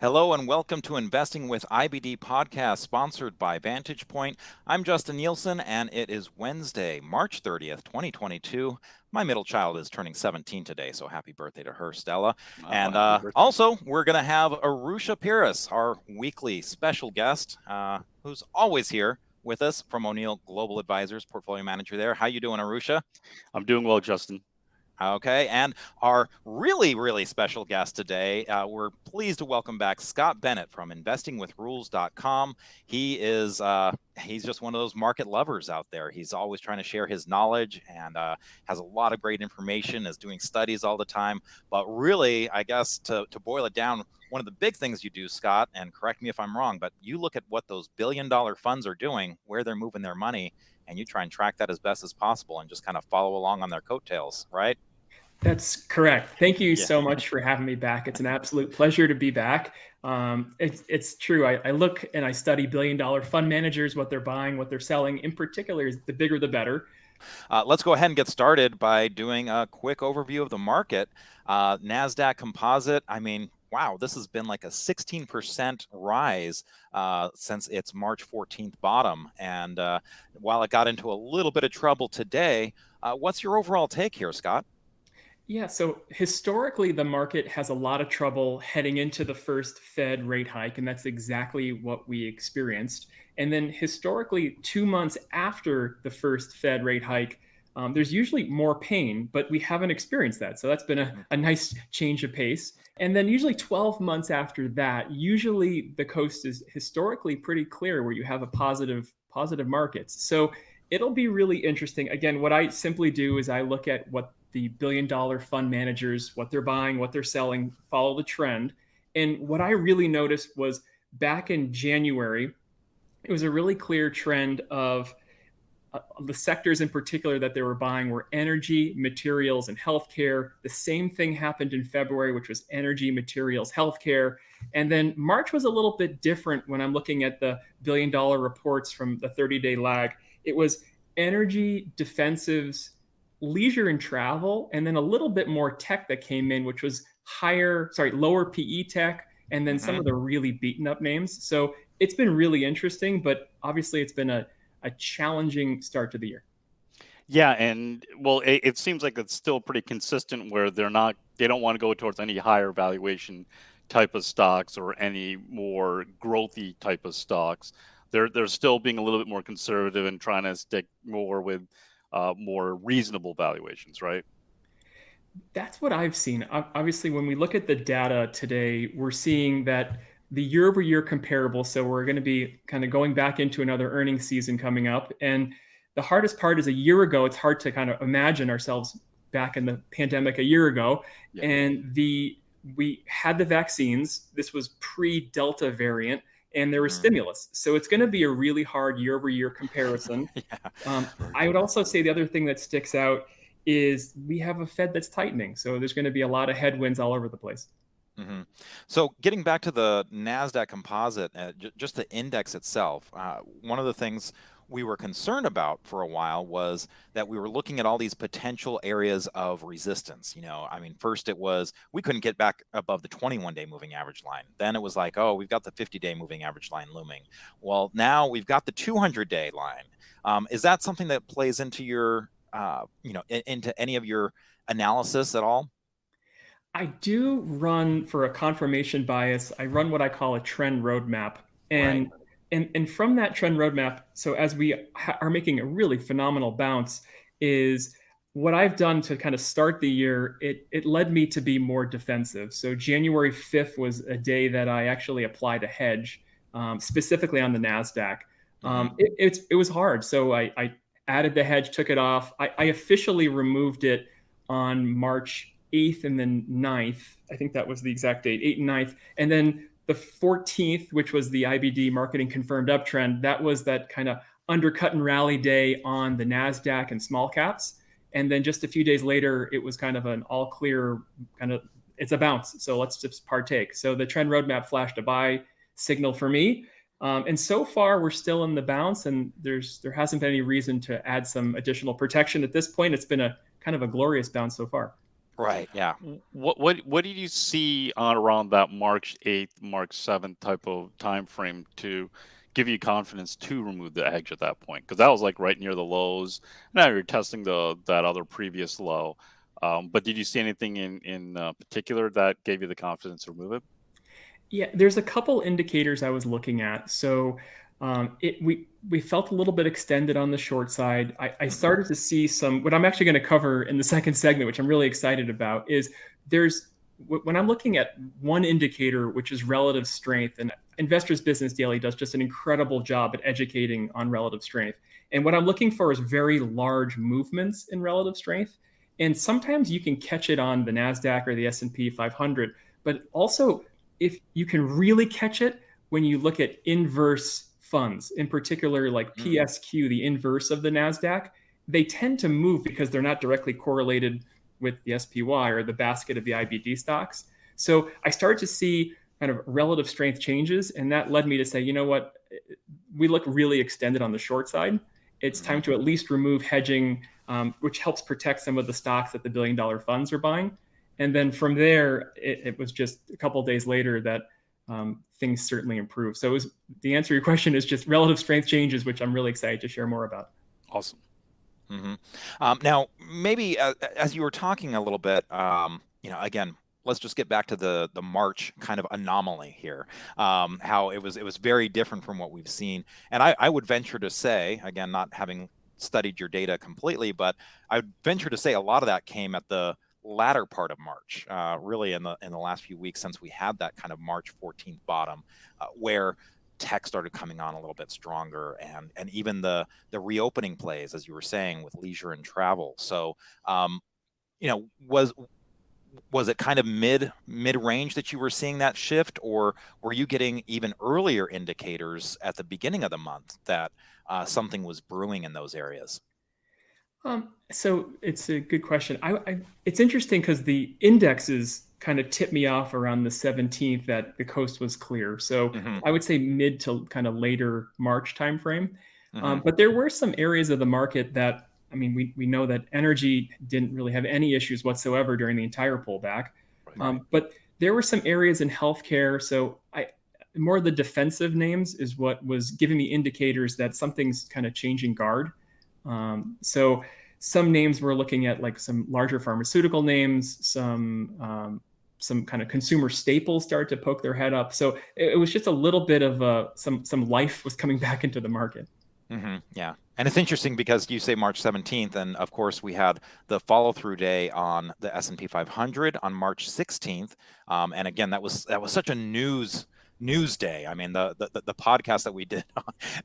Hello and welcome to Investing with IBD podcast sponsored by Vantage Point. I'm Justin Nielsen and it is Wednesday, March 30th, 2022. My middle child is turning 17 today, so happy birthday to her, Stella. Oh, And happy birthday. also, we're going to have Arusha Pires, our weekly special guest, who's always here with us from O'Neill Global Advisors, portfolio manager there. How you doing, Arusha? I'm doing well, Justin. Okay, and our really special guest today, we're pleased to welcome back Scott Bennett from investingwithrules.com. He's just one of those market lovers out there. He's always trying to share his knowledge and has a lot of great information, is doing studies all the time. But really, I guess to boil it down, one of the big things you do, Scott, and correct me if I'm wrong, but you look at what those billion-dollar funds are doing, where they're moving their money, and you try and track that as best as possible and just kind of follow along on their coattails, right? That's correct. Thank you Yeah. so much for having me back. It's an absolute pleasure to be back. It's true. I look and I study billion-dollar fund managers, what they're buying, what they're selling. In particular, the bigger the better. Let's go ahead and get started by doing a quick overview of the market. NASDAQ Composite, I mean, wow, this has been like a 16% rise since its March 14th bottom. And while it got into a little bit of trouble today, what's your overall take here, Scott? Yeah, so historically, the market has a lot of trouble heading into the first Fed rate hike, and that's exactly what we experienced. And then historically, 2 months after the first Fed rate hike, there's usually more pain, but we haven't experienced that. So that's been a nice change of pace. And then usually 12 months after that, usually the coast is historically pretty clear where you have a positive markets. So it'll be really interesting. Again, what I simply do is I look at what the billion-dollar fund managers, what they're buying, what they're selling, follow the trend. And what I really noticed was back in January, it was a really clear trend of the sectors in particular that they were buying were energy, materials, and healthcare. The same thing happened in February, which was energy, materials, healthcare. And then March was a little bit different when I'm looking at the billion-dollar reports from the 30-day lag. It was energy, defensives, leisure and travel, and then a little bit more tech that came in, which was lower PE tech, and then some of the really beaten up names. So it's been really interesting, but obviously it's been a challenging start to the year. Yeah, and well, it seems like it's still pretty consistent where they don't want to go towards any higher valuation type of stocks or any more growthy type of stocks. They're still being a little bit more conservative and trying to stick more with more reasonable valuations, right? That's what I've seen. Obviously, when we look at the data today, we're seeing that the year over year comparable. So we're going to be kind of going back into another earnings season coming up. And the hardest part is a year ago, it's hard to kind of imagine ourselves back in the pandemic a year ago. Yeah. And we had the vaccines. This was pre-Delta variant, and there was stimulus. So it's going to be a really hard year over year comparison. I would also say the other thing that sticks out is we have a Fed that's tightening. So there's going to be a lot of headwinds all over the place. So getting back to the NASDAQ Composite, just the index itself, one of the things we were concerned about for a while was that we were looking at all these potential areas of resistance. You know, I mean, first it was we couldn't get back above the 21-day moving average line. Then it was like, oh, we've got the 50-day moving average line looming. Well, now we've got the 200-day line. Is that something that plays into your, into any of your analysis at all? I do run for a confirmation bias. I run what I call a trend roadmap. And Right. and from that trend roadmap, so as we are making a really phenomenal bounce, is what I've done to kind of start the year, it led me to be more defensive. So January 5th was a day that I actually applied a hedge, specifically on the NASDAQ. It was hard. So I added the hedge, took it off. I officially removed it on March 8th and then 9th. I think that was the exact date, 8th and 9th. And then the 14th, which was the IBD marketing confirmed uptrend, that was that kind of undercut and rally day on the NASDAQ and small caps. And then just a few days later, it was kind of an all clear kind of, it's a bounce. So let's just partake. So the trend roadmap flashed a buy signal for me. And so far, we're still in the bounce, and there hasn't been any reason to add some additional protection at this point. It's been a kind of a glorious bounce so far. Right. Yeah. What did you see on around that March 8th, March 7th type of time frame to give you confidence to remove the hedge at that point? Because that was like right near the lows. Now you're testing that other previous low. But did you see anything in particular that gave you the confidence to remove it? Yeah, there's a couple indicators I was looking at. So we felt a little bit extended on the short side. I started to see some. What I'm actually going to cover in the second segment, which I'm really excited about, is there's when I'm looking at one indicator, which is relative strength, and Investors Business Daily does just an incredible job at educating on relative strength. And what I'm looking for is very large movements in relative strength. And sometimes you can catch it on the Nasdaq or the S&P 500, but also if you can really catch it when you look at inverse funds, in particular like PSQ, the inverse of the NASDAQ, they tend to move because they're not directly correlated with the SPY or the basket of the IBD stocks. So I started to see kind of relative strength changes, and that led me to say, you know what, we look really extended on the short side. It's time to at least remove hedging, which helps protect some of the stocks that the billion-dollar funds are buying. And then from there, it was just a couple of days later that things certainly improved. So the answer to your question is just relative strength changes, which I'm really excited to share more about. Awesome. Now, maybe as you were talking a little bit, again, let's just get back to the March kind of anomaly here. How it was very different from what we've seen, and I would venture to say, again, not having studied your data completely, but I would venture to say a lot of that came at the latter part of March, really in the last few weeks since we had that kind of March 14th bottom, where tech started coming on a little bit stronger, and even the reopening plays, as you were saying, with leisure and travel. So, was it kind of mid range that you were seeing that shift, or were you getting even earlier indicators at the beginning of the month that something was brewing in those areas? So it's a good question. It's interesting because the indexes kind of tipped me off around the 17th that the coast was clear. So I would say mid to kind of later March timeframe. But there were some areas of the market that, I mean, we know that energy didn't really have any issues whatsoever during the entire pullback. Right. But there were some areas in healthcare. So more of the defensive names is what was giving me indicators that something's kind of changing guard. So some names we're looking at, like some larger pharmaceutical names, some kind of consumer staples start to poke their head up. So it was just a little bit of some life was coming back into the market. Yeah. And it's interesting because you say March 17th, and of course we had the follow-through day on the S&P 500 on March 16th. And again, that was such a news day. I mean, the podcast that we did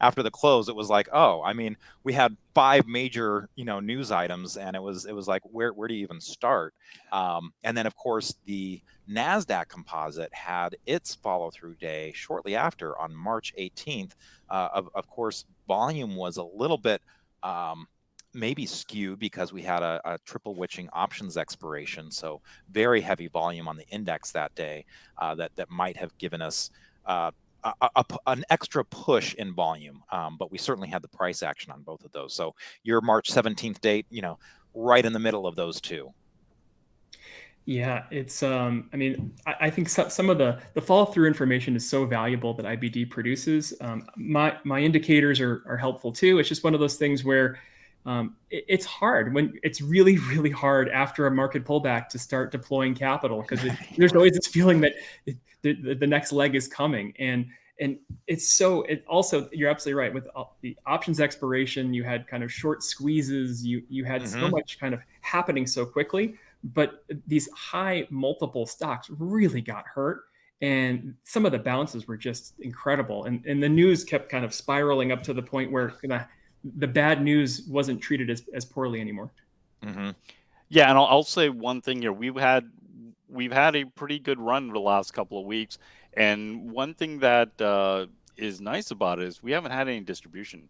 after the close, it was like, oh, I mean, we had 5 major, news items, and it was like, where do you even start? And then of course the NASDAQ composite had its follow-through day shortly after on March 18th. Of course, volume was a little bit maybe skewed because we had a triple witching options expiration, so very heavy volume on the index that day, that might have given us an extra push in volume, but we certainly had the price action on both of those. So your March 17th date, right in the middle of those two. Yeah, it's I mean, I think some of the follow through information is so valuable that IBD produces. My indicators are helpful too. It's just one of those things where it's hard when it's really, really hard after a market pullback to start deploying capital, because there's always this feeling that the next leg is coming. And it also, you're absolutely right, with the options expiration, you had kind of short squeezes, you had so much kind of happening so quickly, but these high multiple stocks really got hurt. And some of the bounces were just incredible. And the news kept kind of spiraling up to the point where the bad news wasn't treated as poorly anymore. Yeah, and I'll say one thing here. We've had a pretty good run the last couple of weeks, and one thing that is nice about it is we haven't had any distribution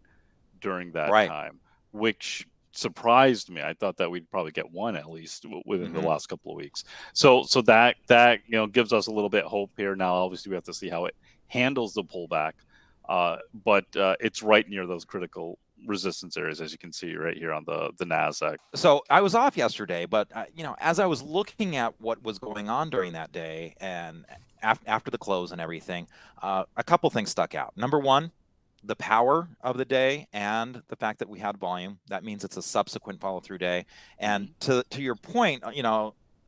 during that time, which surprised me. I thought that we'd probably get one at least within the last couple of weeks. So that gives us a little bit of hope here. Now, obviously, we have to see how it handles the pullback, but it's right near those critical resistance areas, as you can see right here on the NASDAQ. So I was off yesterday, but as I was looking at what was going on during that day and after the close and everything, a couple things stuck out. Number one, the power of the day and the fact that we had volume. That means it's a subsequent follow-through day. And to your point,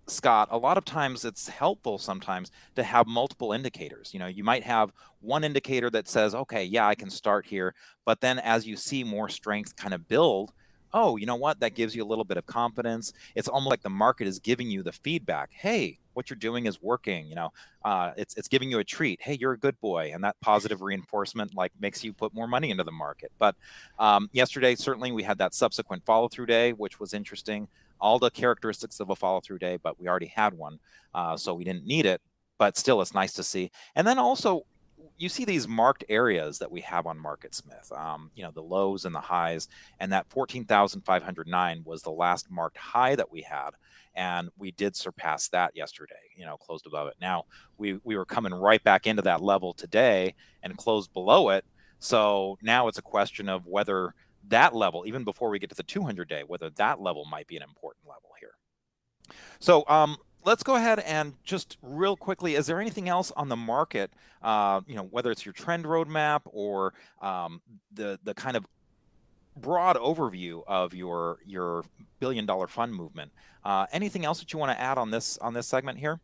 Scott, a lot of times it's helpful sometimes to have multiple indicators. You might have one indicator that says, okay, yeah, I can start here. But then as you see more strength kind of build, oh, you know what? That gives you a little bit of confidence. It's almost like the market is giving you the feedback. Hey, what you're doing is working. It's giving you a treat. Hey, you're a good boy, and that positive reinforcement makes you put more money into the market. But yesterday, certainly, we had that subsequent follow-through day, which was interesting. All the characteristics of a follow-through day, but we already had one, so we didn't need it. But still, it's nice to see. And then also, you see these marked areas that we have on MarketSmith, the lows and the highs, and that 14,509 was the last marked high that we had, and we did surpass that yesterday, closed above it. Now, we were coming right back into that level today and closed below it, so now it's a question of whether that level, even before we get to the 200-day, whether that level might be an important level here. So, let's go ahead and just real quickly, is there anything else on the market, whether it's your trend roadmap or the kind of broad overview of your billion-dollar fund movement? Anything else that you want to add on this segment here?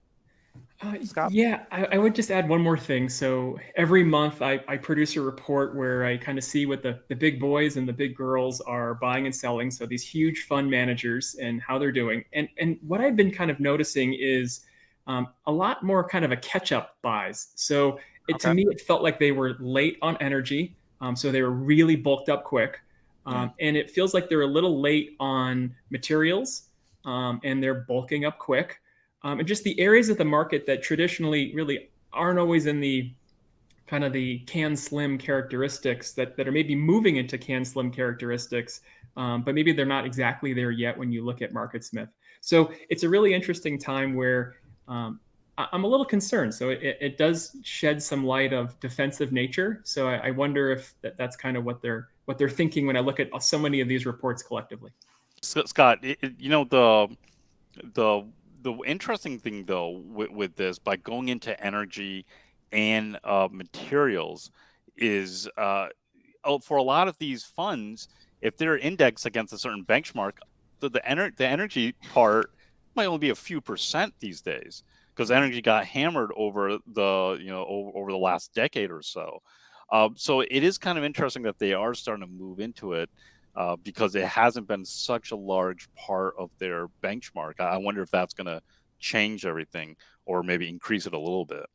Scott? Yeah, I would just add one more thing. So every month I produce a report where I kind of see what the big boys and the big girls are buying and selling. So these huge fund managers and how they're doing. And what I've been kind of noticing is a lot more kind of a catch-up buys. So to me, it felt like they were late on energy. So they were really bulked up quick. And it feels like they're a little late on materials and they're bulking up quick. And just the areas of the market that traditionally really aren't always in the kind of the can slim characteristics that are maybe moving into can slim characteristics, but maybe they're not exactly there yet when you look at MarketSmith. So it's a really interesting time where I'm a little concerned. So it does shed some light of defensive nature. So I wonder if that's kind of what they're thinking when I look at so many of these reports collectively. Scott, the interesting thing, though, with this, by going into energy and materials, is for a lot of these funds, if they're indexed against a certain benchmark, the energy part might only be a few percent these days, because energy got hammered over the last decade or so. So it is kind of interesting that they are starting to move into it. Because it hasn't been such a large part of their benchmark. I wonder if that's going to change everything or maybe increase it a little bit.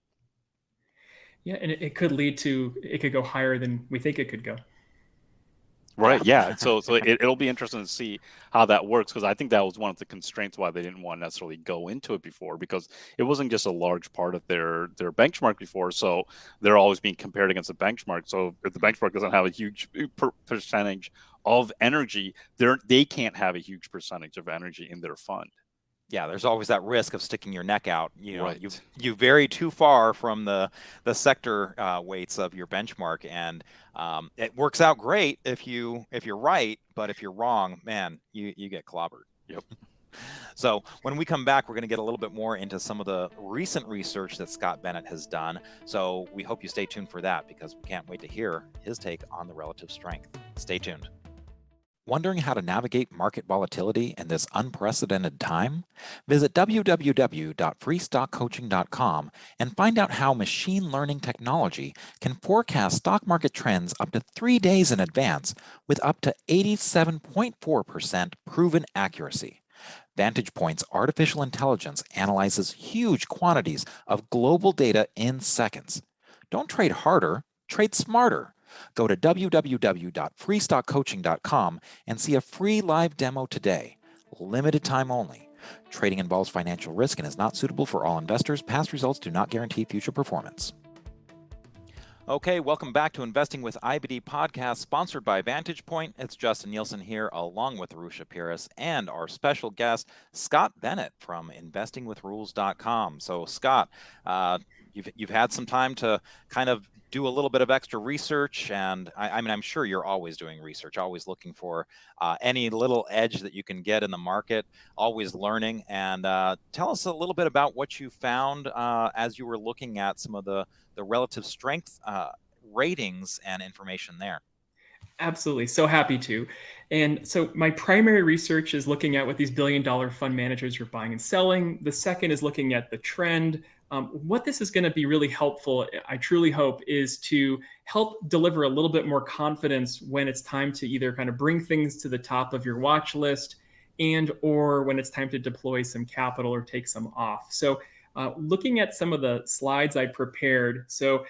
Yeah, and it could lead to, it could go higher than we think it could go. Right. Yeah. So it'll be interesting to see how that works, because I think that was one of the constraints why they didn't want to necessarily go into it before, because it wasn't just a large part of their benchmark before. So they're always being compared against the benchmark. So if the benchmark doesn't have a huge percentage of energy, they can't have a huge percentage of energy in their fund. Yeah, there's always that risk of sticking your neck out. Right. You vary too far from the sector weights of your benchmark, and it works out great if you're right, but if you're wrong, man, you get clobbered. Yep. So when we come back, we're going to get a little bit more into some of the recent research that Scott Bennett has done. So we hope you stay tuned for that, because we can't wait to hear his take on the relative strength. Stay tuned. Wondering how to navigate market volatility in this unprecedented time? Visit www.freestockcoaching.com and find out how machine learning technology can forecast stock market trends up to 3 days in advance with up to 87.4% proven accuracy. Vantage Point's artificial intelligence analyzes huge quantities of global data in seconds. Don't trade harder, trade smarter. Go to www.freestockcoaching.com and see a free live demo today. Limited time only. Trading involves financial risk and is not suitable for all investors. Past results do not guarantee future performance. Okay, welcome back to Investing with IBD podcast, sponsored by Vantage Point. It's Justin Nielsen here, along with Arusha Piras and our special guest, Scott Bennett from investingwithrules.com. So, Scott, you've had some time to kind of do a little bit of extra research, and I mean, I'm sure you're always doing research, always looking for any little edge that you can get in the market, always learning. And tell us a little bit about what you found as you were looking at some of the relative strength ratings and information there. Absolutely. So happy to. And so my primary research is looking at what these billion-dollar fund managers are buying and selling. The second is looking at the trend. What this is going to be really helpful, I truly hope, is to help deliver a little bit more confidence when it's time to either kind of bring things to the top of your watch list and or when it's time to deploy some capital or take some off. So looking at some of the slides I prepared. So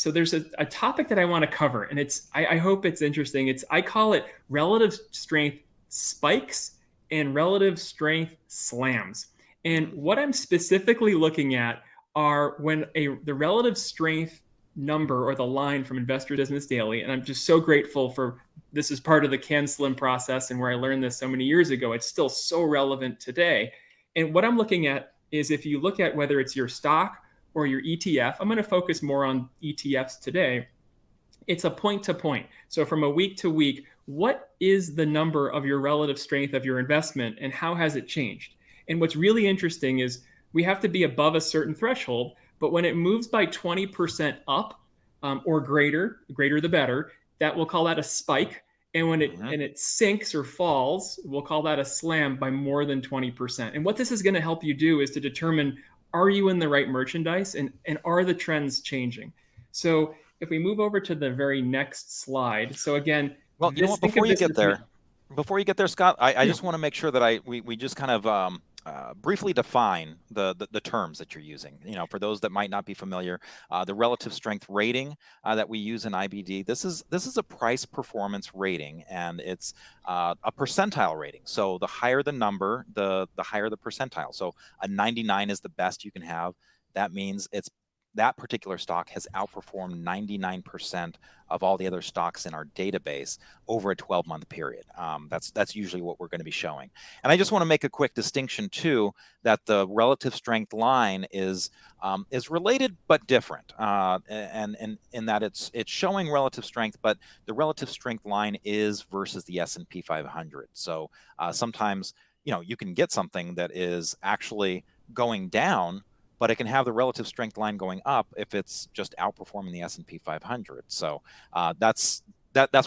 there's a topic that I want to cover, and I hope it's interesting. I call it relative strength spikes and relative strength slams. And what I'm specifically looking at are when the relative strength number or the line from Investor Business Daily, and I'm just so grateful for this is part of the CanSlim process and where I learned this so many years ago. It's still so relevant today. And what I'm looking at is if you look at whether it's your stock or your ETF, I'm going to focus more on ETFs today. It's a point to point. So from a week to week, what is the number of your relative strength of your investment and how has it changed? And what's really interesting is we have to be above a certain threshold, but when it moves by 20% up or greater the better, we'll call that a spike. And when it sinks or falls, we'll call that a slam by more than 20%. And what this is going to help you do is to determine, are you in the right merchandise and are the trends changing? So if we move over to the very next slide. So again, well, you know what, before you get there, Scott, I just want to make sure that we just kind of briefly define the terms that you're using. You know, for those that might not be familiar, the relative strength rating that we use in IBD, this is a price performance rating, and it's a percentile rating. So the higher the number, the higher the percentile. So a 99 is the best you can have. That means that particular stock has outperformed 99% of all the other stocks in our database over a 12-month period. That's usually what we're going to be showing. And I just want to make a quick distinction too, that the relative strength line is related but different, and in that it's showing relative strength, but the relative strength line is versus the S&P 500. So sometimes you can get something that is actually going down, but it can have the relative strength line going up if it's just outperforming the S&P 500. So that's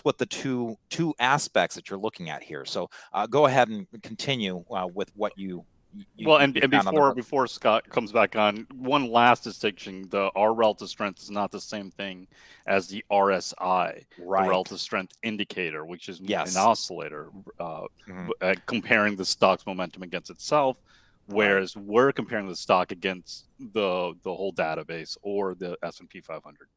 what the two aspects that you're looking at here. So go ahead and continue with what you well, and before Scott comes back on, one last distinction: our relative strength is not the same thing as the RSI, the relative strength indicator, which is an oscillator, comparing the stock's momentum against itself. Whereas we're comparing the stock against the whole database or the S&P 500.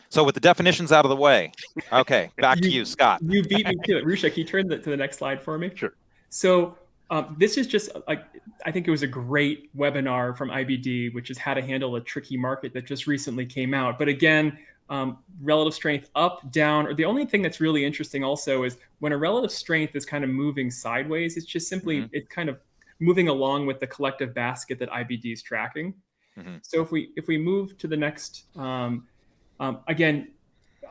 So with the definitions out of the way, okay, back to you, Scott. You beat me to it. Rusha, can you turn to the next slide for me? Sure. So this is just I think it was a great webinar from IBD, which is how to handle a tricky market that just recently came out. But again, relative strength up, down, or the only thing that's really interesting also is when a relative strength is kind of moving sideways, it's just simply it kind of moving along with the collective basket that IBD is tracking. So if we move to the next, again,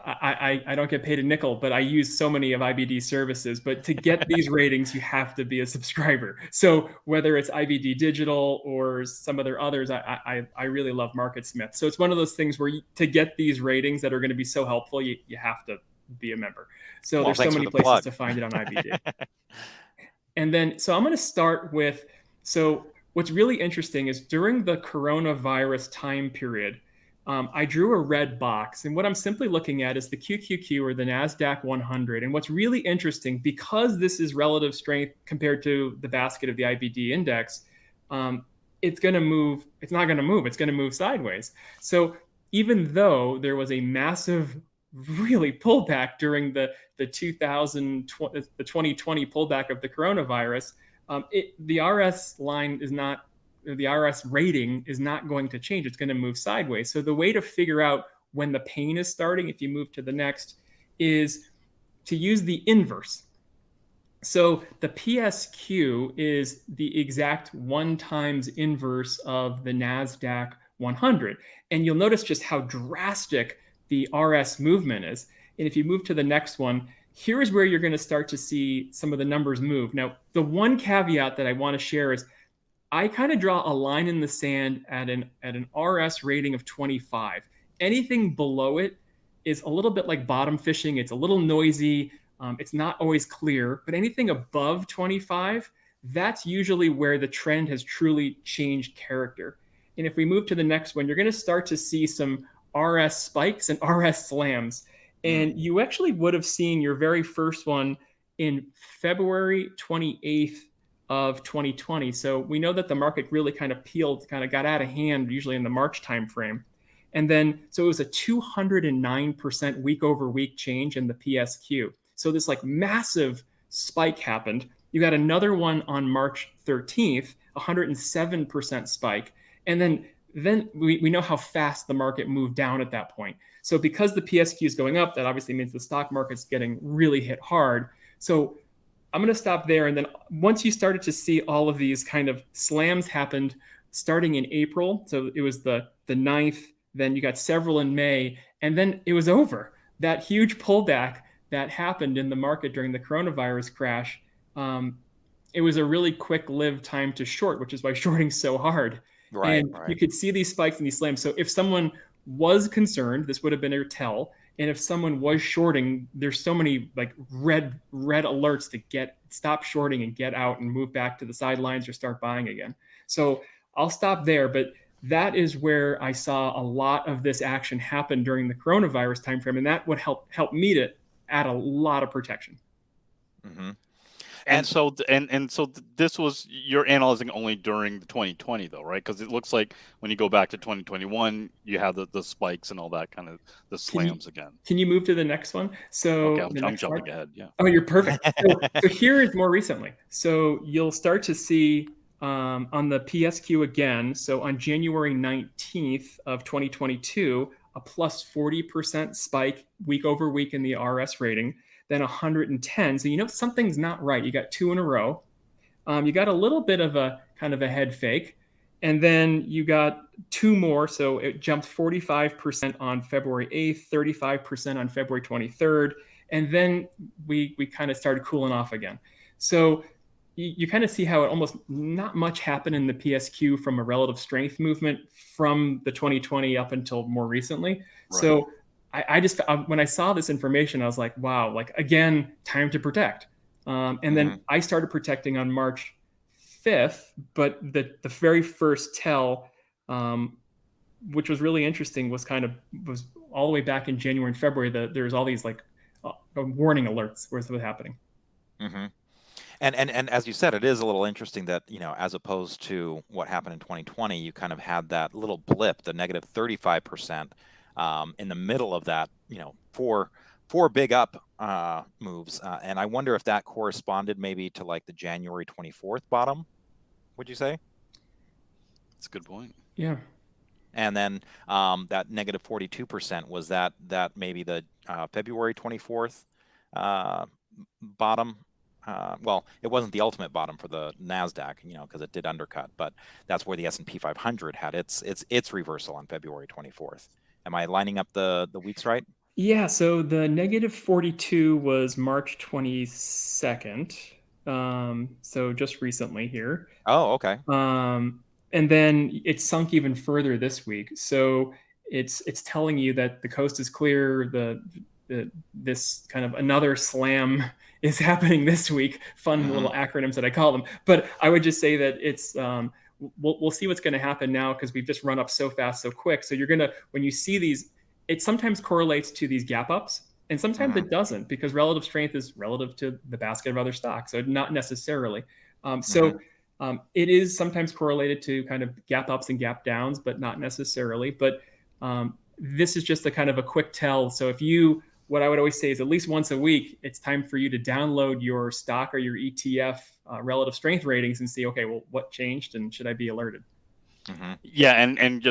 I don't get paid a nickel, but I use so many of IBD's services. But to get these ratings, you have to be a subscriber. So whether it's IBD Digital or some of their others, I really love MarketSmith. So it's one of those things where to get these ratings that are going to be so helpful, you have to be a member. So there's so many places to find it on IBD. And then, so I'm going to start with, so what's really interesting is during the coronavirus time period, I drew a red box. And what I'm simply looking at is the QQQ or the NASDAQ 100. And what's really interesting, because this is relative strength compared to the basket of the IBD index, it's going to move. It's not going to move. It's going to move sideways. So even though there was a massive really pullback during the 2020 pullback of the coronavirus, the RS line is not, the RS rating is not going to change. It's going to move sideways. So the way to figure out when the pain is starting, if you move to the next, is to use the inverse. So the PSQ is the exact 1 times inverse of the NASDAQ 100. And you'll notice just how drastic the RS movement is. And if you move to the next one, here's where you're going to start to see some of the numbers move. Now, the one caveat that I want to share is I kind of draw a line in the sand at an RS rating of 25. Anything below it is a little bit like bottom fishing. It's a little noisy. It's not always clear, but anything above 25, that's usually where the trend has truly changed character. And if we move to the next one, you're going to start to see some RS spikes and RS slams. And you actually would have seen your very first one in February 28th of 2020. So we know that the market really kind of peeled, kind of got out of hand, usually in the March timeframe. And then, so it was a 209% week over week change in the PSQ. So this like massive spike happened. You got another one on March 13th, 107% spike. And then we know how fast the market moved down at that point. So because the PSQ is going up, that obviously means the stock market's getting really hit hard. So I'm going to stop there. And then once you started to see all of these kind of slams happened starting in April, so it was the 9th, then you got several in May, and then it was over. That huge pullback that happened in the market during the coronavirus crash, it was a really quick-lived time to short, which is why shorting's so hard. Right, and you could see these spikes and these slams. So if someone was concerned, this would have been a tell. And if someone was shorting, there's so many like red alerts to stop shorting and get out and move back to the sidelines or start buying again. So I'll stop there, but that is where I saw a lot of this action happen during the coronavirus timeframe, and that would help me to add a lot of protection. Mm-hmm. And so this was, you're analyzing only during the 2020 though, right? Because it looks like when you go back to 2021, you have the spikes and all that kind of the slams again. Can you move to the next one? So okay, I'm jumping ahead. Yeah. Oh, you're perfect. So here is more recently. So you'll start to see on the PSQ again. So on January 19th of 2022, a plus 40% spike week over week in the RS rating. Then 110. So you know something's not right. You got two in a row. You got a little bit of a kind of a head fake. And then you got two more. So it jumped 45% on February 8th, 35% on February 23rd. And then we kind of started cooling off again. So you kind of see how it almost not much happened in the PSQ from a relative strength movement from the 2020 up until more recently. Right. So I just, when I saw this information, I was like, wow, like again, time to protect. And then I started protecting on March 5th, but the very first tell, which was really interesting, was all the way back in January and February. There's all these like warning alerts where it was happening. Mm-hmm. And as you said, it is a little interesting that, you know, as opposed to what happened in 2020, you kind of had that little blip, the negative 35%. In the middle of that, you know, four big up moves, and I wonder if that corresponded maybe to like the January 24th bottom. Would you say? That's a good point. Yeah. And then that negative 42%, was that maybe the February 24th bottom? Well, it wasn't the ultimate bottom for the Nasdaq, you know, because it did undercut, but that's where the S&P 500 had its reversal on February 24th. Am I lining up the weeks right? Yeah, so the negative 42 was March 22nd. So just recently here. Oh, okay. And then it sunk even further this week. So it's telling you that the coast is clear. This kind of another slam is happening this week. Fun little acronyms that I call them. But I would just say that it's we'll see what's going to happen now, because we've just run up so fast, so quick. So you're going to, when you see these, it sometimes correlates to these gap ups, and sometimes it doesn't, because relative strength is relative to the basket of other stocks. So not necessarily. It is sometimes correlated to kind of gap ups and gap downs, but not necessarily. But this is just a kind of a quick tell. So what I would always say is at least once a week, it's time for you to download your stock or your ETF relative strength ratings and see, okay, well, what changed and should I be alerted? Yeah, and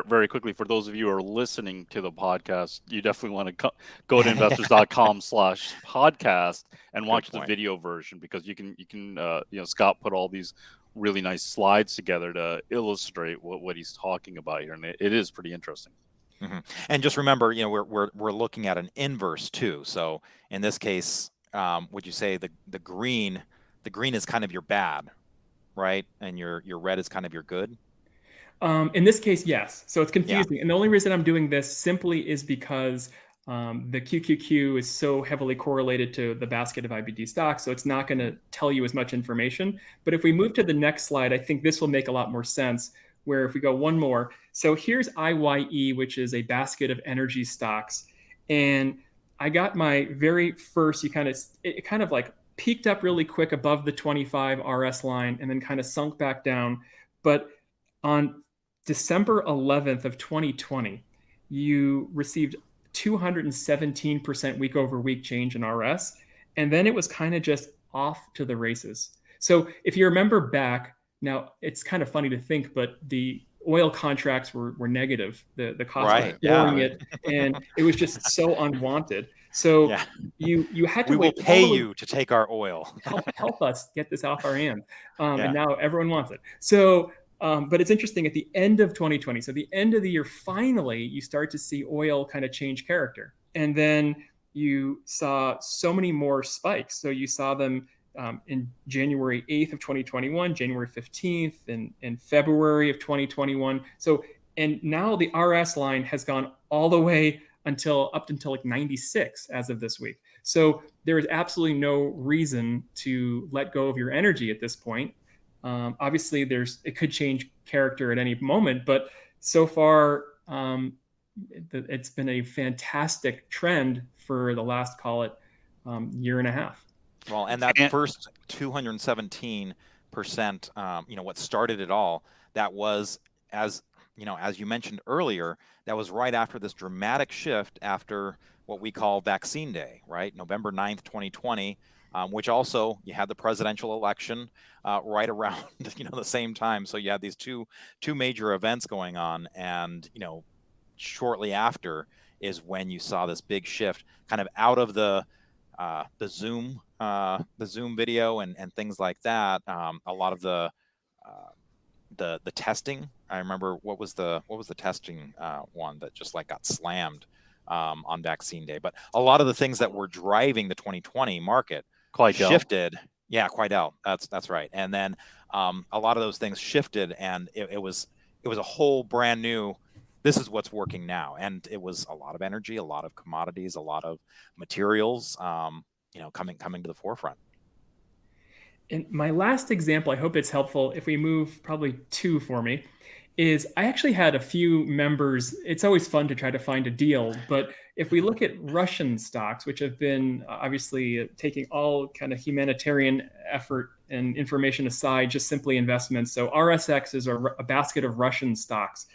very quickly, for those of you who are listening to the podcast, you definitely want to go to investors.com/podcast and watch the video version, because you can Scott put all these really nice slides together to illustrate what he's talking about here, and it is pretty interesting. Mm-hmm. And just remember, we're looking at an inverse too. So in this case, would you say the green is kind of your bad, right? And your red is kind of your good? In this case, yes. So it's Yeah. confusing. And the only reason I'm doing this simply is because the QQQ is so heavily correlated to the basket of IBD stocks. So it's not going to tell you as much information. But if we move to the next slide, I think this will make a lot more sense. Where if we go one more, so here's IYE, which is a basket of energy stocks. And I got my very first, it kind of like peaked up really quick above the 25 RS line and then kind of sunk back down. But on December 11th of 2020, you received 217% week over week change in RS. And then it was kind of just off to the races. So if you remember back, now it's kind of funny to think, but the oil contracts were negative. The cost Right. of pouring it, and it was just so unwanted. So Yeah. you had to We wait. will pay you to take our oil. help us get this off our hands. And now everyone wants it. So, but it's interesting at the end of 2020, so the end of the year, finally, you start to see oil kind of change character. And then you saw so many more spikes. So you saw them in January 8th of 2021, January 15th, and in February of 2021. So, and now the RS line has gone all the way up until like 96 as of this week. So there is absolutely no reason to let go of your energy at this point. Obviously, it could change character at any moment, but so far, it's been a fantastic trend for the last, call it, year and a half. Well, and that first 217%, what started it all, that was, as you mentioned earlier, that was right after this dramatic shift after what we call Vaccine Day, right? November 9th, 2020, which also you had the presidential election right around, the same time. So you had these two major events going on, and, shortly after is when you saw this big shift kind of out of the Zoom video and things like that. A lot of the testing. I remember what was the testing one that just like got slammed on Vaccine Day. But a lot of the things that were driving the 2020 market shifted. Yeah, Quidel. That's right. And then a lot of those things shifted, and it was a whole brand new. This is what's working now, and it was a lot of energy, a lot of commodities, a lot of materials, coming to the forefront. And my last example, I hope it's helpful. If we move probably two for me, is I actually had a few members. It's always fun to try to find a deal, but if we look at Russian stocks, which have been obviously taking all kind of humanitarian effort and information aside, just simply investments. So RSX is a basket of Russian stocks.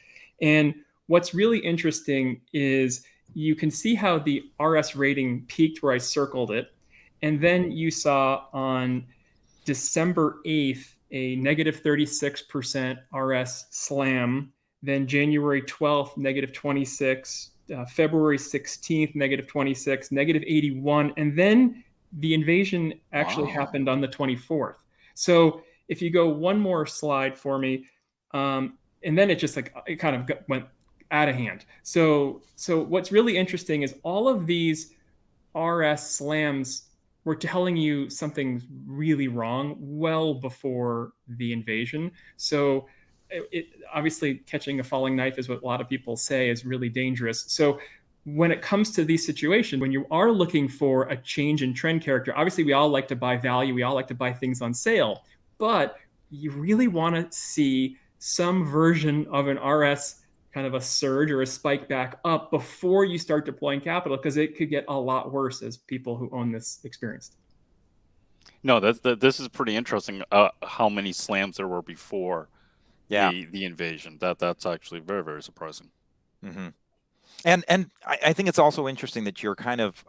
And what's really interesting is you can see how the RS rating peaked where I circled it. And then you saw on December 8th, a negative 36% RS slam. Then January 12th, negative 26. February 16th, negative 26, negative 81. And then the invasion actually happened on the 24th. So if you go one more slide for me, and then it kind of went out of hand. So what's really interesting is all of these RS slams were telling you something's really wrong well before the invasion. So obviously catching a falling knife is what a lot of people say is really dangerous. So when it comes to these situations, when you are looking for a change in trend character, obviously we all like to buy value. We all like to buy things on sale, but you really want to see some version of an RS kind of a surge or a spike back up before you start deploying capital, because it could get a lot worse, as people who own this experienced. No, this is pretty interesting. How many slams there were before the invasion? That's actually very, very surprising. Mm-hmm. And I think it's also interesting that you're kind of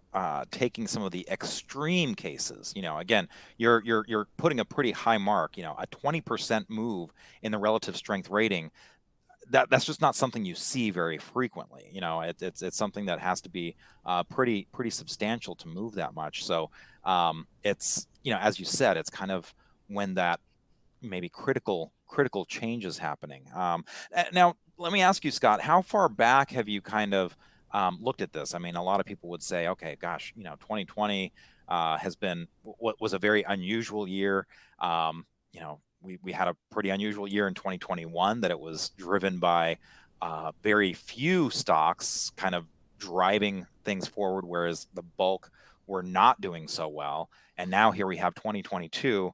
taking some of the extreme cases. Again, you're putting a pretty high mark. A 20% move in the relative strength rating. That's just not something you see very frequently. It's something that has to be pretty substantial to move that much. So it's as you said, it's kind of when that maybe critical changes happening. Now, let me ask you, Scott, how far back have you kind of looked at this? I mean, a lot of people would say, okay, gosh, 2020 has been what was a very unusual year. We had a pretty unusual year in 2021 that it was driven by very few stocks kind of driving things forward, whereas the bulk were not doing so well. And now here we have 2022.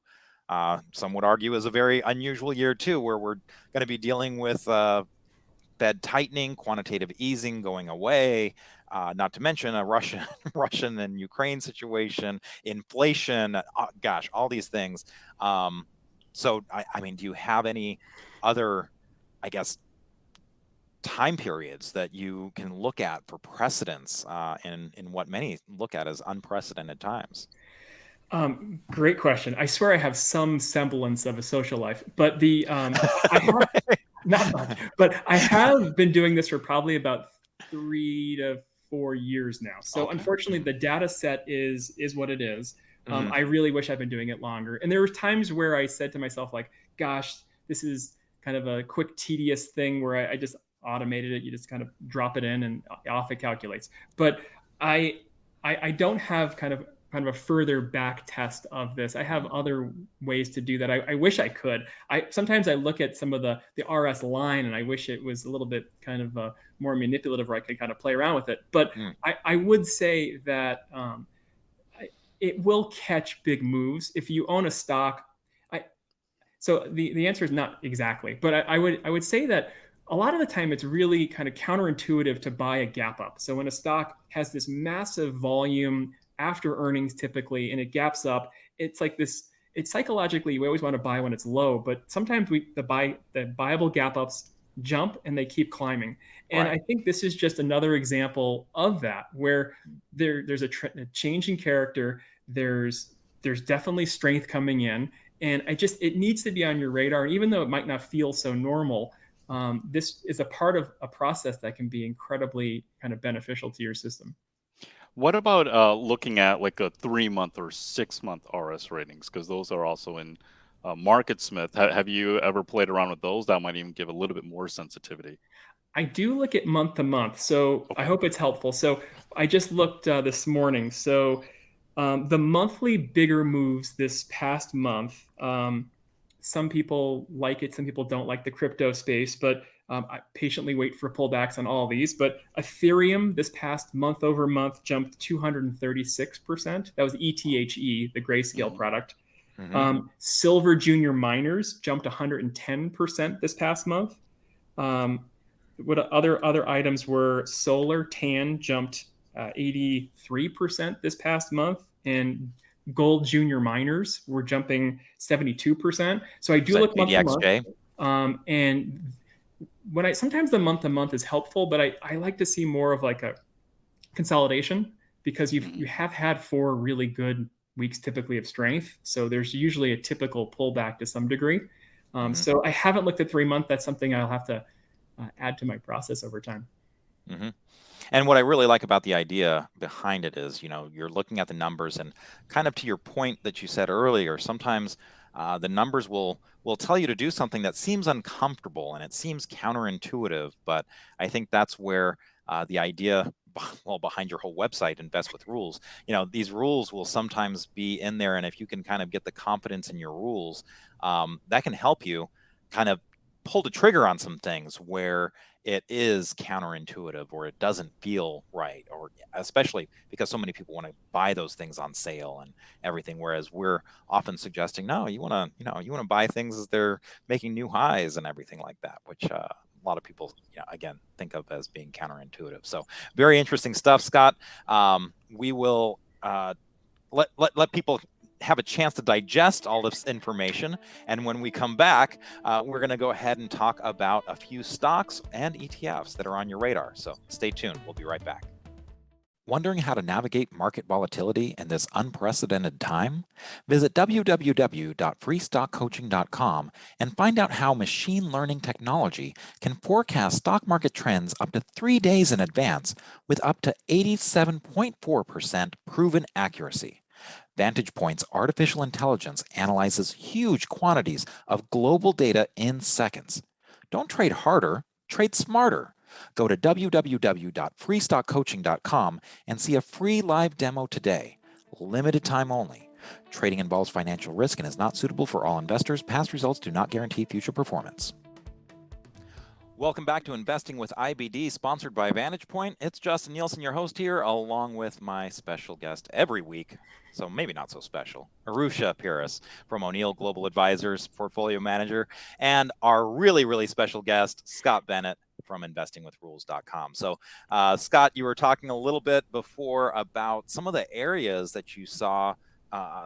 Some would argue is a very unusual year too, where we're going to be dealing with Fed tightening, quantitative easing going away, not to mention a Russian and Ukraine situation, inflation, gosh, all these things. So, I mean, do you have any other, I guess, time periods that you can look at for precedents in what many look at as unprecedented times? Great question. I swear I have some semblance of a social life, but not much. But I have been doing this for probably about 3 to 4 years now. So Okay. Unfortunately, the data set is what it is. I really wish I'd been doing it longer. And there were times where I said to myself, like, gosh, this is kind of a quick, tedious thing where I just automated it. You just kind of drop it in and off it calculates. But I don't have kind of a further back test of this. I have other ways to do that. I wish I could. Sometimes I look at some of the RS line and I wish it was a little bit kind of more manipulative where I could kind of play around with it. But I would say that it will catch big moves if you own a stock. So the answer is not exactly, but I would say that a lot of the time it's really kind of counterintuitive to buy a gap up. So when a stock has this massive volume after earnings typically, and it gaps up, it's like this, it's psychologically, we always want to buy when it's low, but sometimes the buyable gap ups jump and they keep climbing. And Right. I think this is just another example of that, where there's a change in character. There's definitely strength coming in. And it needs to be on your radar. And even though it might not feel so normal, this is a part of a process that can be incredibly kind of beneficial to your system. What about looking at like a 3-month or 6-month RS ratings? Because those are also in MarketSmith. Have you ever played around with those? That might even give a little bit more sensitivity. I do look at month to month, so I hope it's helpful. So I just looked this morning. So the monthly bigger moves this past month, some people like it, some people don't like the crypto space, but I patiently wait for pullbacks on all these. But Ethereum this past month over month jumped 236%. That was ETHE, the grayscale product. Silver junior miners jumped 110% this past month. What other items were? Solar TAN jumped 83% this past month, and gold junior miners were jumping 72%. So I do look month to month. And sometimes the month to month is helpful, but I like to see more of like a consolidation, because you have had 4 really good weeks typically of strength. So there's usually a typical pullback to some degree. So I haven't looked at 3-month. That's something I'll have to add to my process over time. And what I really like about the idea behind it is, you're looking at the numbers, and kind of to your point that you said earlier, sometimes the numbers will tell you to do something that seems uncomfortable and it seems counterintuitive. But I think that's where the idea, behind your whole website, Invest with Rules, these rules will sometimes be in there. And if you can kind of get the confidence in your rules, that can help you kind of pull the trigger on some things where it is counterintuitive or it doesn't feel right, or especially because so many people want to buy those things on sale and everything, whereas we're often suggesting, no, you want to buy things as they're making new highs and everything like that, which a lot of people again think of as being counterintuitive. So very interesting stuff, Scott. We will let people have a chance to digest all this information. And when we come back, we're going to go ahead and talk about a few stocks and ETFs that are on your radar. So stay tuned. We'll be right back. Wondering how to navigate market volatility in this unprecedented time? Visit www.freestockcoaching.com and find out how machine learning technology can forecast stock market trends up to 3 days in advance with up to 87.4% proven accuracy. Vantage Point's artificial intelligence analyzes huge quantities of global data in seconds. Don't trade harder, trade smarter. Go to www.freestockcoaching.com and see a free live demo today. Limited time only. Trading involves financial risk and is not suitable for all investors. Past results do not guarantee future performance. Welcome back to Investing with IBD, sponsored by Vantage Point. It's Justin Nielsen, your host here, along with my special guest every week, so maybe not so special, Arusha Pires from O'Neill Global Advisors, portfolio manager, and our really, really special guest, Scott Bennett from investingwithrules.com. So, Scott, you were talking a little bit before about some of the areas that you saw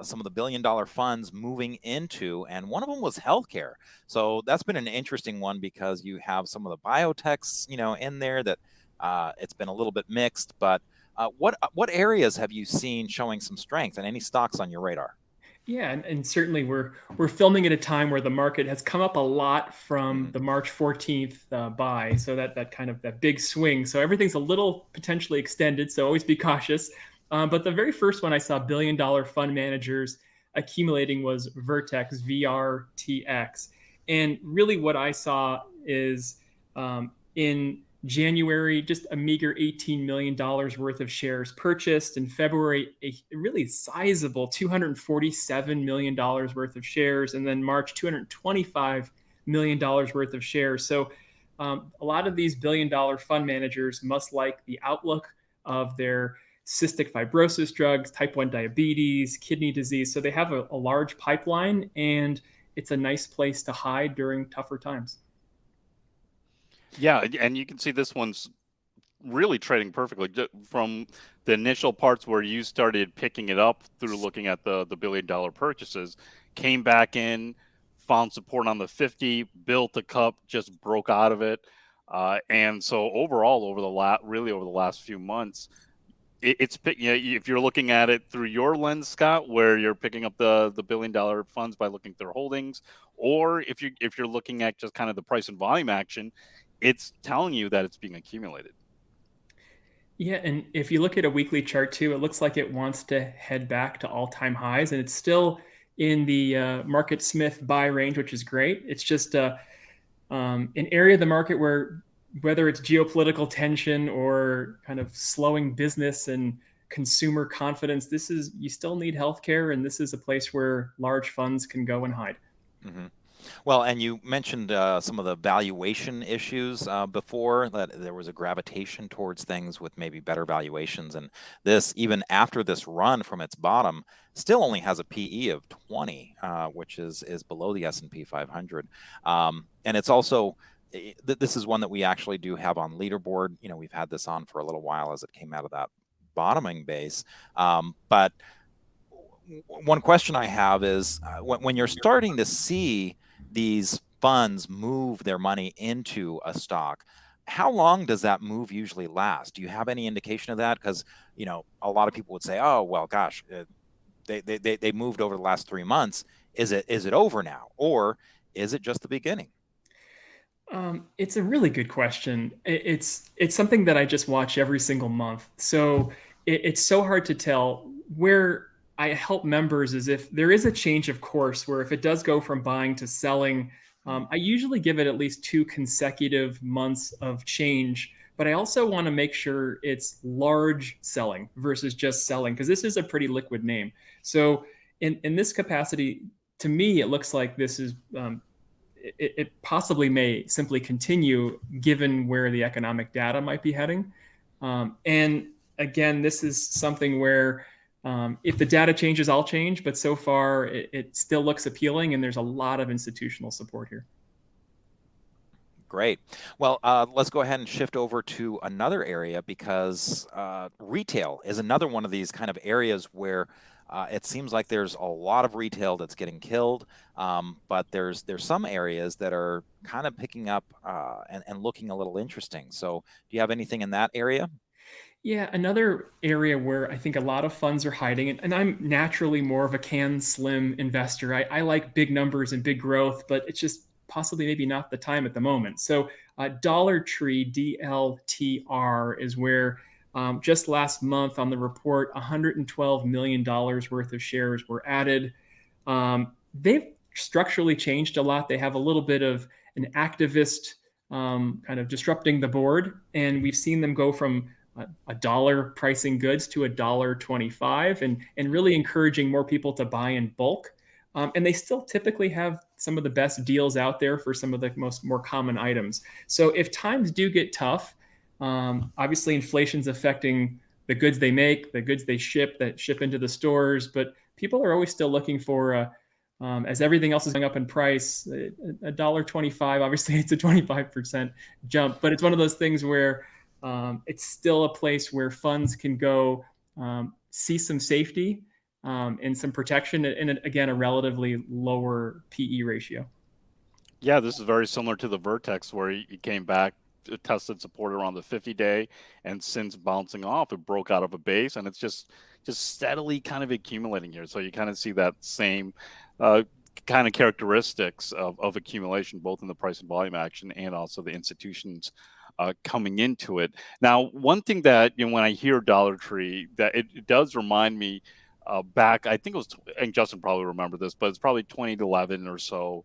some of the billion-dollar funds moving into, and one of them was healthcare. So that's been an interesting one because you have some of the biotechs, in there that it's been a little bit mixed. But what areas have you seen showing some strength, and any stocks on your radar? Yeah, and certainly we're filming at a time where the market has come up a lot from the March 14th buy, so that kind of that big swing. So everything's a little potentially extended, so always be cautious. But the very first one I saw billion-dollar fund managers accumulating was Vertex, VRTX. And really what I saw is in January, just a meager $18 million worth of shares purchased. In February, a really sizable $247 million worth of shares. And then March, $225 million worth of shares. So a lot of these billion-dollar fund managers must like the outlook of their cystic fibrosis drugs, type 1 diabetes, kidney disease. So they have a large pipeline, and it's a nice place to hide during tougher times. Yeah, and you can see this one's really trading perfectly from the initial parts where you started picking it up through looking at the billion-dollar purchases, came back in, found support on the 50, built a cup, just broke out of it. And so overall, over the last few months, it's if you're looking at it through your lens, Scott, where you're picking up the billion-dollar funds by looking through holdings, or if you're looking at just kind of the price and volume action, it's telling you that it's being accumulated. Yeah, and if you look at a weekly chart too, it looks like it wants to head back to all-time highs, and it's still in the Market Smith buy range, which is great. It's just an area of the market where, whether it's geopolitical tension or kind of slowing business and consumer confidence, you still need healthcare, and this is a place where large funds can go and hide. Mm-hmm. Well, and you mentioned some of the valuation issues before, that there was a gravitation towards things with maybe better valuations. And this, even after this run from its bottom, still only has a PE of 20, which is below the S&P 500. And it's also, this is one that we actually do have on leaderboard. We've had this on for a little while as it came out of that bottoming base. But one question I have is when you're starting to see these funds move their money into a stock, how long does that move usually last? Do you have any indication of that? Because a lot of people would say, oh well, gosh, they moved over the last 3 months. Is it over now, or is it just the beginning? It's a really good question. It's something that I just watch every single month. So it's so hard to tell. Where I help members is if there is a change of course, where if it does go from buying to selling, I usually give it at least 2 consecutive months of change. But I also want to make sure it's large selling versus just selling, because this is a pretty liquid name. So in this capacity, to me, it looks like this is it possibly may simply continue given where the economic data might be heading. And again, this is something where if the data changes, I'll change. But so far, it still looks appealing, and there's a lot of institutional support here. Great. Well, let's go ahead and shift over to another area, because retail is another one of these kind of areas where it seems like there's a lot of retail that's getting killed, but there's some areas that are kind of picking up and looking a little interesting. So do you have anything in that area? Yeah, another area where I think a lot of funds are hiding, and I'm naturally more of a can slim investor. I like big numbers and big growth, but it's just possibly maybe not the time at the moment. So Dollar Tree, DLTR, is where Just last month on the report, $112 million worth of shares were added. They've structurally changed a lot. They have a little bit of an activist kind of disrupting the board, and we've seen them go from a dollar pricing goods to $1.25, and really encouraging more people to buy in bulk. And they still typically have some of the best deals out there for some of the more common items. So if times do get tough, obviously inflation's affecting the goods they make, the goods they ship that ship into the stores, but people are always still looking for as everything else is going up in price, $1.25. Obviously, it's a 25% jump, but it's one of those things where it's still a place where funds can go see some safety and some protection, and again, a relatively lower PE ratio. Yeah, this is very similar to the Vertex, where he came back, tested support around the 50-day, and since bouncing off, it broke out of a base, and it's just steadily kind of accumulating here. So you kind of see that same kind of characteristics of accumulation, both in the price and volume action, and also the institutions coming into it. Now, one thing that, when I hear Dollar Tree, that it does remind me back, I think it was, and Justin probably remember this, but it's probably 2011 or so,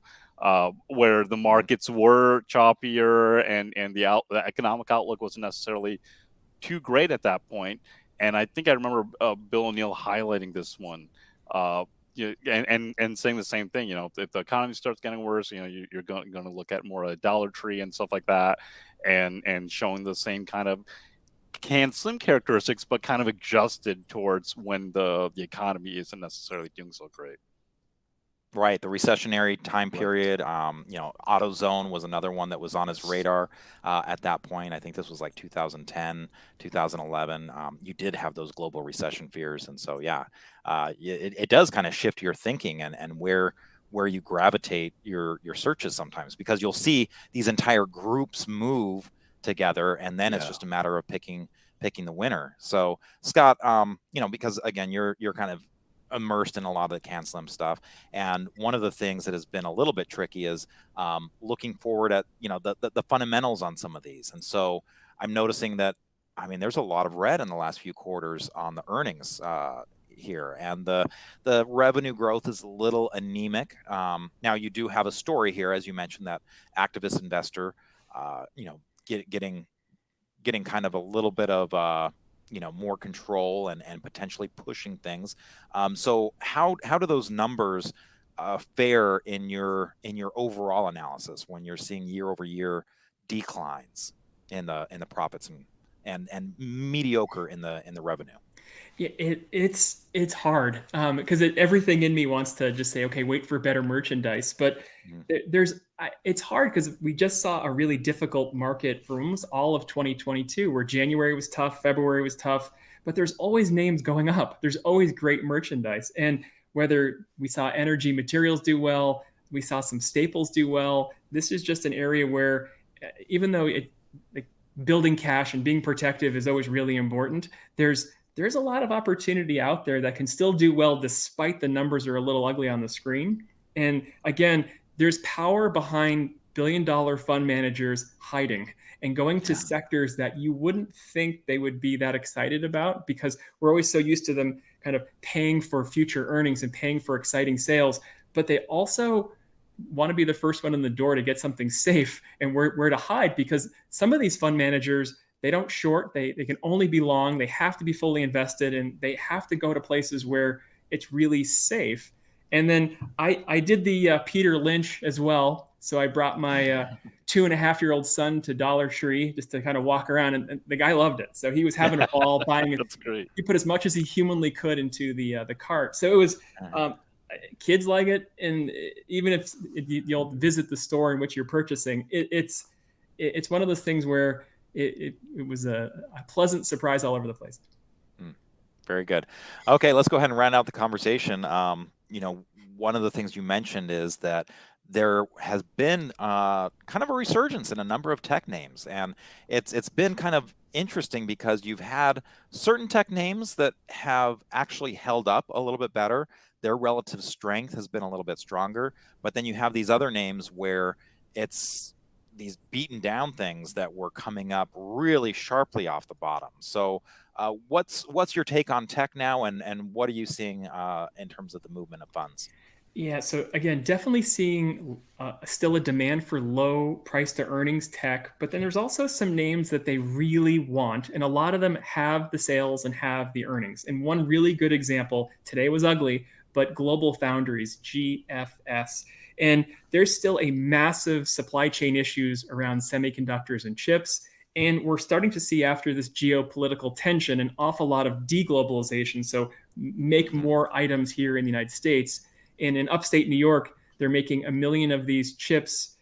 where the markets were choppier and the economic outlook wasn't necessarily too great at that point. And I think I remember Bill O'Neill highlighting this one, and saying the same thing. If the economy starts getting worse, you're going to look at more a Dollar Tree and stuff like that, and showing the same kind of canned slim characteristics, but kind of adjusted towards when the economy isn't necessarily doing so great. Right, the recessionary time period. AutoZone was another one that was on his radar at that point. I think this was like 2010, 2011. You did have those global recession fears, and so it does kind of shift your thinking and where you gravitate your searches sometimes, because you'll see these entire groups move together, and then it's just a matter of picking the winner. So Scott, because again, you're kind of immersed in a lot of the canned slim stuff, and one of the things that has been a little bit tricky is looking forward at the fundamentals on some of these. And so I'm noticing that there's a lot of red in the last few quarters on the earnings here, and the revenue growth is a little anemic. Now you do have a story here, as you mentioned, that activist investor getting kind of a little bit of more control and potentially pushing things. So how do those numbers fare in your overall analysis when you're seeing year over year declines in the profits and mediocre in the revenue? Yeah, it's hard because everything in me wants to just say, okay, wait for better merchandise. But it's hard because we just saw a really difficult market for almost all of 2022, where January was tough, February was tough, but there's always names going up. There's always great merchandise. And whether we saw energy materials do well, we saw some staples do well, this is just an area where even though building cash and being protective is always really important, there's a lot of opportunity out there that can still do well despite the numbers are a little ugly on the screen. And again, there's power behind billion-dollar fund managers hiding and going to sectors that you wouldn't think they would be that excited about, because we're always so used to them kind of paying for future earnings and paying for exciting sales. But they also want to be the first one in the door to get something safe and where to hide, because some of these fund managers, they don't short, they can only be long, they have to be fully invested, and they have to go to places where it's really safe. And then I did the Peter Lynch as well. So I brought my 2.5-year-old son to Dollar Tree just to kind of walk around, and the guy loved it. So he was having a ball buying it. That's great. He put as much as he humanly could into the cart. So it was kids like it, and even if you'll visit the store in which you're purchasing, it's one of those things where it was a pleasant surprise all over the place. Very good. Okay, let's go ahead and round out the conversation. One of the things you mentioned is that there has been kind of a resurgence in a number of tech names, and it's been kind of interesting because you've had certain tech names that have actually held up a little bit better. Their relative strength has been a little bit stronger, but then you have these other names where it's these beaten down things that were coming up really sharply off the bottom. So what's your take on tech now, and what are you seeing in terms of the movement of funds? Yeah, so again, definitely seeing still a demand for low price to earnings tech, but then there's also some names that they really want, and a lot of them have the sales and have the earnings. And one really good example, today was ugly, but GlobalFoundries, GFS. And there's still a massive supply chain issues around semiconductors and chips. And we're starting to see after this geopolitical tension an awful lot of deglobalization. So make more items here in the United States. And in upstate New York, they're making 1 million of these chips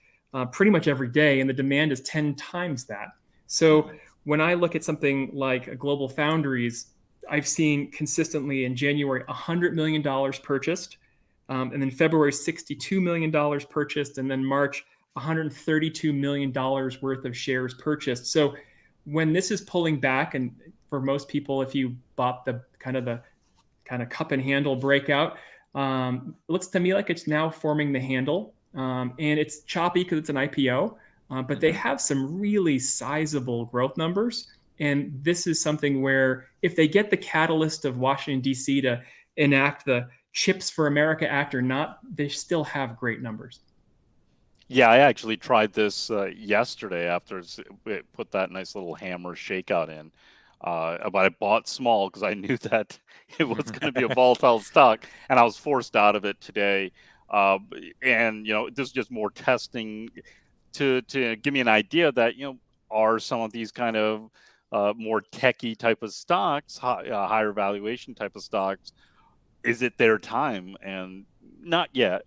pretty much every day, and the demand is 10 times that. So when I look at something like a GlobalFoundries, I've seen consistently in January $100 million purchased, and then February $62 million purchased, and then March $132 million worth of shares purchased. So when this is pulling back, and for most people, if you bought the kind of cup and handle breakout, it looks to me like it's now forming the handle, and it's choppy because it's an IPO, but they have some really sizable growth numbers. And this is something where if they get the catalyst of Washington, D.C. to enact the Chips for America Act or not, they still have great numbers. Yeah, I actually tried this yesterday after it put that nice little hammer shakeout in. But I bought small because I knew that it was going to be a volatile stock, and I was forced out of it today. And this is just more testing to give me an idea that are some of these kind of more techie type of stocks, higher valuation type of stocks, is it their time? And not yet,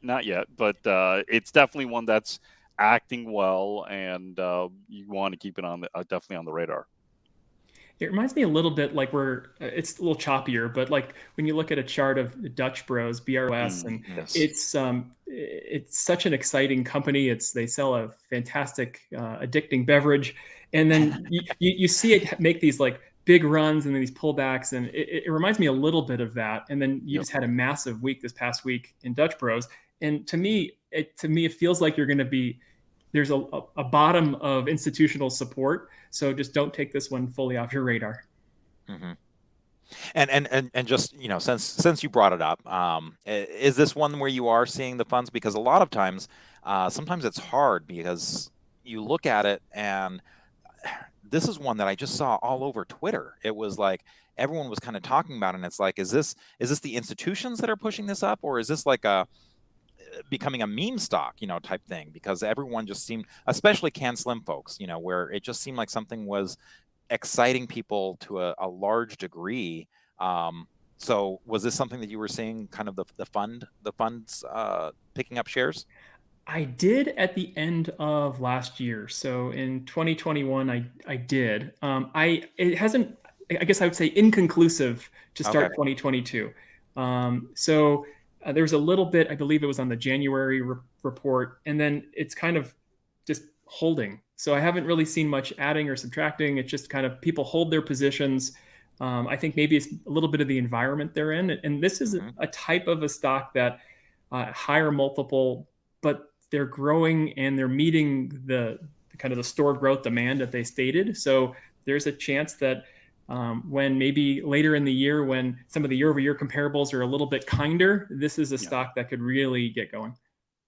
but it's definitely one that's acting well, and you want to keep it on definitely on the radar. It reminds me a little bit like it's a little choppier, but like when you look at a chart of Dutch Bros, BROS, and Yes. it's such an exciting company. They sell a fantastic addicting beverage, and then you see it make these like big runs and then these pullbacks, and it reminds me a little bit of that. And then you just had a massive week this past week in Dutch Bros, and to me it feels like there's a bottom of institutional support. So just don't take this one fully off your radar. Mm-hmm. And just since you brought it up, is this one where you are seeing the funds? Because a lot of times, sometimes it's hard because you look at it, and this is one that I just saw all over Twitter. It was like everyone was kind of talking about it, and it's like, is this the institutions that are pushing this up, or is this like becoming a meme stock, type thing? Because everyone just seemed, especially Can Slim folks, where it just seemed like something was exciting people to a large degree. So was this something that you were seeing, kind of the funds picking up shares? I did at the end of last year. So in 2021, I did. It hasn't. I guess I would say inconclusive to start 2022. So there was a little bit. I believe it was on the January report, and then it's kind of just holding. So I haven't really seen much adding or subtracting. It's just kind of people hold their positions. I think maybe it's a little bit of the environment they're in, and this is a type of a stock that higher multiple, but they're growing and they're meeting the kind of the store growth demand that they stated. So there's a chance that when maybe later in the year, when some of the year-over-year comparables are a little bit kinder, this is a stock that could really get going.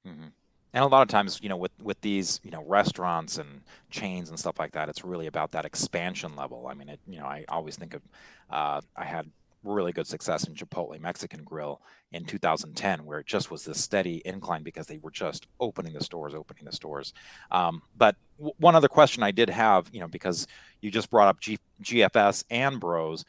Mm-hmm. And a lot of times, with these, restaurants and chains and stuff like that, it's really about that expansion level. I mean, I always think of, I had really good success in Chipotle Mexican Grill in 2010, where it just was this steady incline because they were just opening the stores. But one other question I did have, because you just brought up GFS and Bros,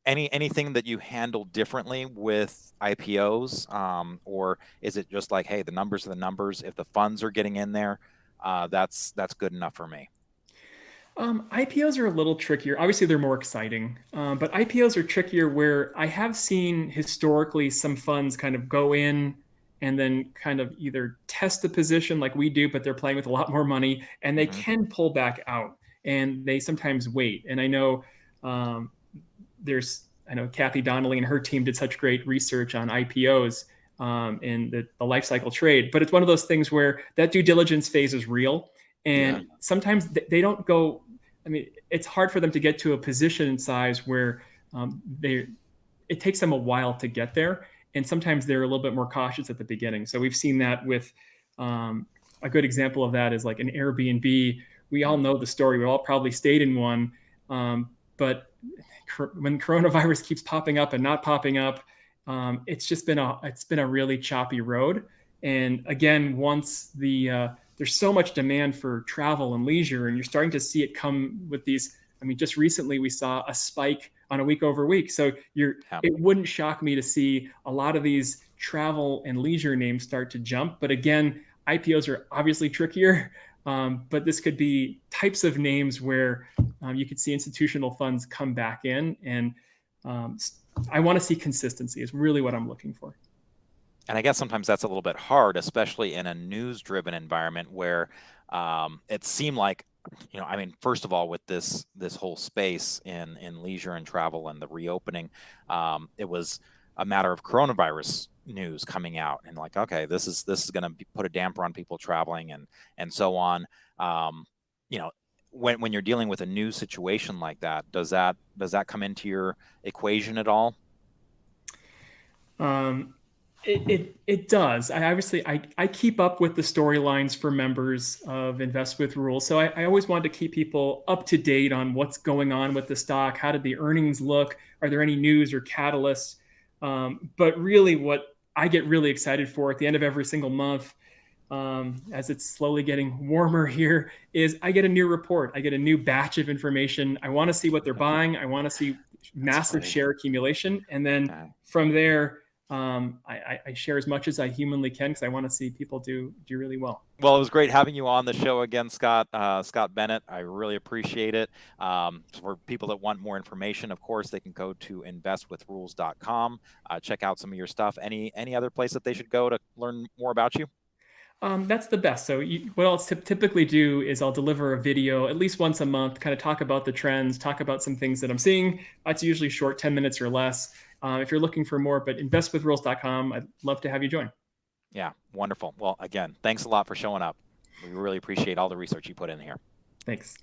anything that you handle differently with IPOs, or is it just like, hey, the numbers are the numbers? If the funds are getting in there, that's good enough for me. IPOs are a little trickier. Obviously, they're more exciting, but IPOs are trickier where I have seen historically some funds kind of go in and then kind of either test the position like we do, but they're playing with a lot more money, and they can pull back out, and they sometimes wait. And I know Kathy Donnelly and her team did such great research on IPOs. in the life cycle trade. But it's one of those things where that due diligence phase is real. And sometimes they don't go, I mean, it's hard for them to get to a position size where it takes them a while to get there. And sometimes they're a little bit more cautious at the beginning. So we've seen that with a good example of that is like an Airbnb. We all know the story. We all probably stayed in one. But when coronavirus keeps popping up and not popping up, it's been a really choppy road. And again, once there's so much demand for travel and leisure, and you're starting to see it come with these. I mean, just recently we saw a spike on a week over week. So it wouldn't shock me to see a lot of these travel and leisure names start to jump. But again, IPOs are obviously trickier. But this could be types of names where you could see institutional funds come back in. And I want to see consistency is really what I'm looking for. And I guess sometimes that's a little bit hard, especially in a news-driven environment where it seemed like, I mean, first of all, with this whole space in leisure and travel and the reopening, it was a matter of coronavirus news coming out and like, okay, this is going to put a damper on people traveling and so on. When you're dealing with a new situation like that, does that come into your equation at all? It does. I keep up with the storylines for members of Invest with Rules. So I always want to keep people up to date on what's going on with the stock. How did the earnings look? Are there any news or catalysts? But really what I get really excited for at the end of every single month, as it's slowly getting warmer here, is I get a new report. I get a new batch of information. I want to see what they're buying. I want to see massive share accumulation. And then from there, I share as much as I humanly can because I want to see people do really well. Well, it was great having you on the show again, Scott Bennett. I really appreciate it. For people that want more information, of course, they can go to investwithrules.com. Check out some of your stuff. Any other place that they should go to learn more about you? That's the best. So what I'll typically do is I'll deliver a video at least once a month, kind of talk about the trends, talk about some things that I'm seeing. It's usually short, 10 minutes or less. If you're looking for more, but investwithrules.com, I'd love to have you join. Yeah, wonderful. Well, again, thanks a lot for showing up. We really appreciate all the research you put in here. Thanks.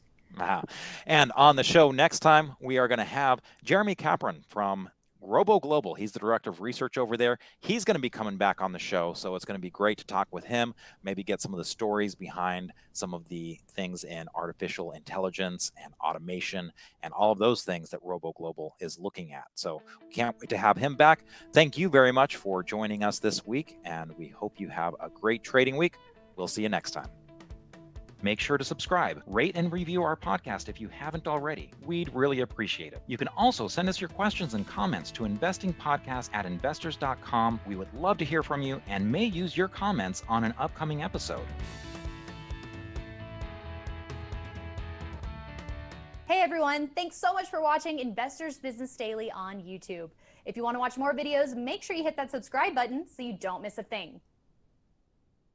And on the show next time, we are going to have Jeremy Capron from Global. He's the director of research over there. He's going to be coming back on the show, so it's going to be great to talk with him, maybe get some of the stories behind some of the things in artificial intelligence and automation and all of those things that Global is looking at. So we can't wait to have him back. Thank you very much for joining us this week, and we hope you have a great trading week. We'll see you next time. Make sure to subscribe, rate, and review our podcast if you haven't already. We'd really appreciate it. You can also send us your questions and comments to investingpodcast@investors.com. We would love to hear from you and may use your comments on an upcoming episode. Hey everyone, thanks so much for watching Investors Business Daily on YouTube. If you want to watch more videos, make sure you hit that subscribe button so you don't miss a thing.